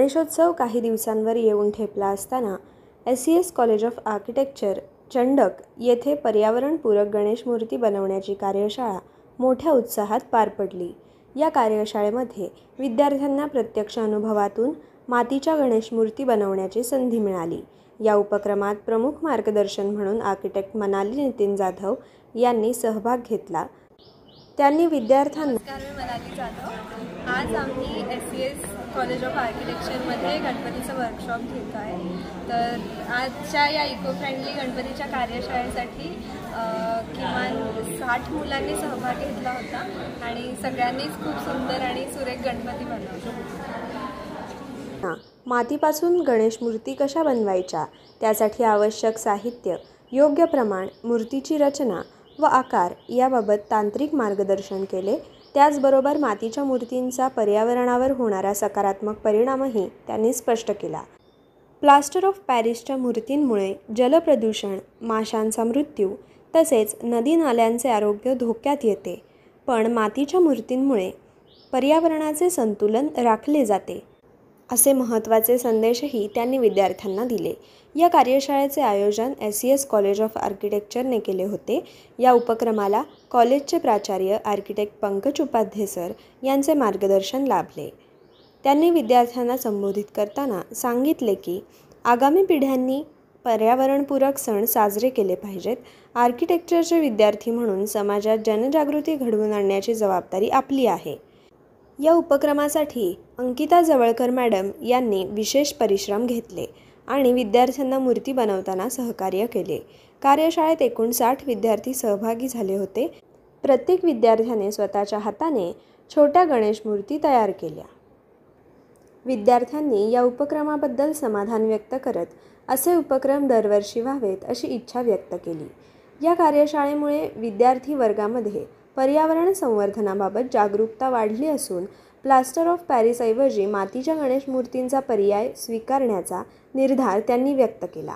गणेशोत्सव काही दिवसांवर येऊन ठेपला असताना SES college of architecture Chandak येथे पर्यावरणपूरक गणेश मूर्ती बनवण्याची कार्यशाळा मोठ्या उत्साहात पार पडली। या कार्यशाळेमध्ये विद्यार्थ्यांना प्रत्यक्ष अनुभवातून मातीच्या गणेश मूर्ती बनवण्याची संधी मिळाली। या उपक्रमात प्रमुख मार्गदर्शन म्हणून आर्किटेक्ट मनाली नितीन जाधव यांनी सहभाग घेतला। त्यांनी विद्यार्थ्यांना मनाली जाधव आज आम्ही SES कॉलेज ऑफ आर्किटेक्चरमध्ये गणपतीचं वर्कशॉप घेत आहे। तर आजच्या या इको फ्रेंडली गणपतीच्या कार्यशाळेसाठी किमान 60 मुलांनी सहभाग घेतला होता आणि सगळ्यांनीच खूप सुंदर आणि सुरेख गणपती बनवले। मातीपासून गणेश मूर्ती कशा बनवायच्या, त्यासाठी आवश्यक साहित्य, योग्य प्रमाण, मूर्तीची रचना व आकार याबाबत तांत्रिक मार्गदर्शन केले। त्याचबरोबर मातीच्या मूर्तींचा पर्यावरणावर होणारा सकारात्मक परिणामही त्यांनी स्पष्ट केला। प्लास्टर ऑफ पॅरिसच्या मूर्तींमुळे जलप्रदूषण, माशांचा मृत्यू तसेच नदी नाल्यांचे आरोग्य धोक्यात येते, पण मातीच्या मूर्तींमुळे पर्यावरणाचे संतुलन राखले जाते, असे महत्त्वाचे संदेशही त्यांनी विद्यार्थ्यांना दिले। या कार्यशाळेचे आयोजन SES कॉलेज ऑफ आर्किटेक्चरने केले होते। या उपक्रमाला कॉलेजचे प्राचार्य आर्किटेक्ट पंकज उपाध्ये सर यांचे मार्गदर्शन लाभले। त्यांनी विद्यार्थ्यांना संबोधित करताना सांगितले की आगामी पिढ्यांनी पर्यावरणपूरक सण साजरे केले पाहिजेत। आर्किटेक्चरचे विद्यार्थी म्हणून समाजात जनजागृती घडवून आणण्याची जबाबदारी आपली आहे। या उपक्रमासाठी अंकिता जवळकर मॅडम यांनी विशेष परिश्रम घेतले आणि विद्यार्थ्यांना मूर्ती बनवताना सहकार्य केले। कार्यशाळेत एकूण 60 विद्यार्थी सहभागी झाले होते। प्रत्येक विद्यार्थ्याने स्वतःच्या हाताने छोट्या गणेश मूर्ती तयार केल्या। विद्यार्थ्यांनी या उपक्रमाबद्दल समाधान व्यक्त करत असे उपक्रम दरवर्षी व्हावेत अशी इच्छा व्यक्त केली। या कार्यशाळेमुळे विद्यार्थी वर्गामध्ये पर्यावरण संवर्धनाबाबत जागरूकता वाढली असून प्लास्टर ऑफ पॅरिसऐवजी मातीच्या गणेश मूर्तींचा पर्याय स्वीकारण्याचा निर्धार त्यांनी व्यक्त केला।